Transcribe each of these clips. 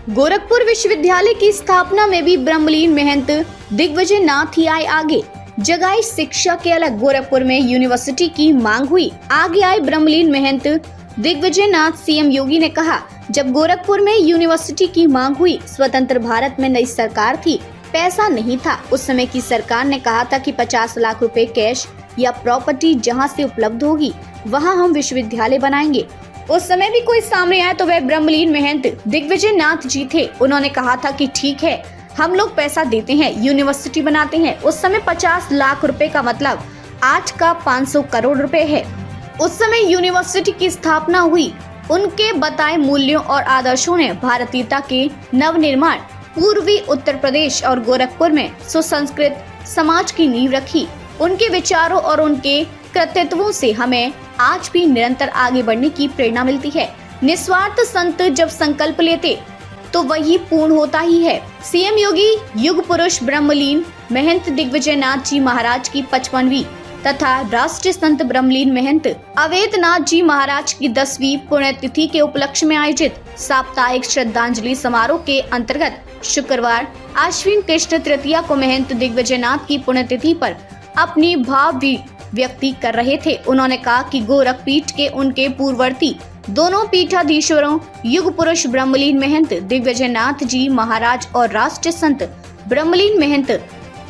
गोरखपुर विश्वविद्यालय की स्थापना में भी ब्रह्मलीन महंत दिग्विजय नाथ ही आए आगे। जगाई शिक्षा के अलग, गोरखपुर में यूनिवर्सिटी की मांग हुई, आगे आए ब्रह्मलीन महंत दिग्विजय नाथ। सीएम योगी ने कहा, जब गोरखपुर में यूनिवर्सिटी की मांग हुई, स्वतंत्र भारत में नई सरकार थी, पैसा नहीं था। उस समय की सरकार ने कहा था कि 50 लाख रुपए कैश या प्रॉपर्टी जहां से उपलब्ध होगी वहां हम विश्वविद्यालय बनाएंगे। उस समय भी कोई सामने आया तो वह ब्रह्मलीन महंत दिग्विजय नाथ जी थे। उन्होंने कहा था कि ठीक है, हम लोग पैसा देते हैं, यूनिवर्सिटी बनाते हैं। उस समय 50 लाख रुपए का मतलब आज का 500 करोड़ रुपए है। उस समय यूनिवर्सिटी की स्थापना हुई। उनके बताए मूल्यों और आदर्शों ने भारतीयता के नवनिर्माण, पूर्वी उत्तर प्रदेश और गोरखपुर में सुसंस्कृत समाज की नींव रखी। उनके विचारों और उनके कृतित्वों से हमें आज भी निरंतर आगे बढ़ने की प्रेरणा मिलती है। निस्वार्थ संत जब संकल्प लेते तो वही पूर्ण होता ही है। सीएम योगी युग पुरुष ब्रह्मलीन महंत दिग्विजय नाथ जी महाराज की 55वीं तथा राष्ट्रीय संत ब्रह्मलीन महंत अवैधनाथ जी महाराज की 10वीं पुण्यतिथि के उपलक्ष्य में आयोजित साप्ताहिक श्रद्धांजलि समारोह के अंतर्गत शुक्रवार आश्विन कृष्ण तृतीया को महंत दिग्विजय नाथ की पुण्यतिथि पर अपनी भाव व्यक्ति कर रहे थे। उन्होंने कहा कि गोरख पीठ के उनके पूर्ववर्ती दोनों पीठाधीश्वरों युग पुरुष ब्रह्मलीन महंत दिग्विजय नाथ जी महाराज और राष्ट्रीय संत ब्रह्मलीन महंत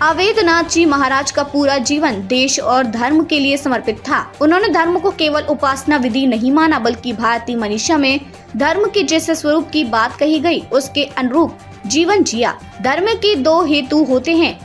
अवैधनाथ जी महाराज का पूरा जीवन देश और धर्म के लिए समर्पित था। उन्होंने धर्म को केवल उपासना विधि नहीं माना, बल्कि भारतीय मनीषा में धर्म के जिस स्वरूप की बात कही गई उसके अनुरूप जीवन जिया। धर्म के दो हेतु होते हैं,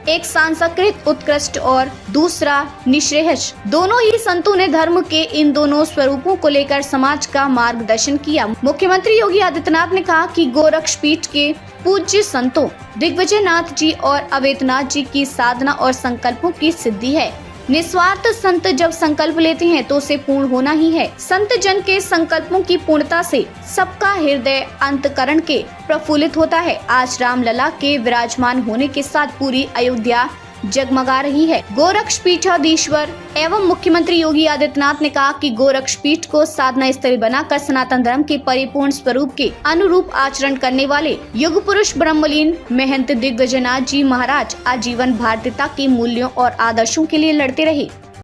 एक सांस्कृतिक उत्कृष्ट और दूसरा निःश्रेयस। दोनों ही संतों ने धर्म के इन दोनों स्वरूपों को लेकर समाज का मार्गदर्शन किया। मुख्यमंत्री योगी आदित्यनाथ ने कहा कि गोरक्षपीठ के पूज्य संतों दिग्विजय नाथ जी और अवैधनाथ जी की साधना और संकल्पों की सिद्धि है। निस्वार्थ संत जब संकल्प लेते हैं तो उसे पूर्ण होना ही है। संत जन के संकल्पों की पूर्णता से सबका हृदय अंतकरण के प्रफुल्लित होता है। आज रामलला के विराजमान होने के साथ पूरी अयोध्या जगमगा रही है। गोरक्षपीठाधीश्वर एवं मुख्यमंत्री योगी आदित्यनाथ ने कहा कि गोरक्षपीठ को साधना स्थल बनाकर सनातन धर्म के परिपूर्ण स्वरूप के अनुरूप आचरण करने वाले युग पुरुष ब्रह्मलीन महंत दिग्विजय नाथ जी महाराज आजीवन भारतीयता के मूल्यों और आदर्शों के लिए लड़ते रहे।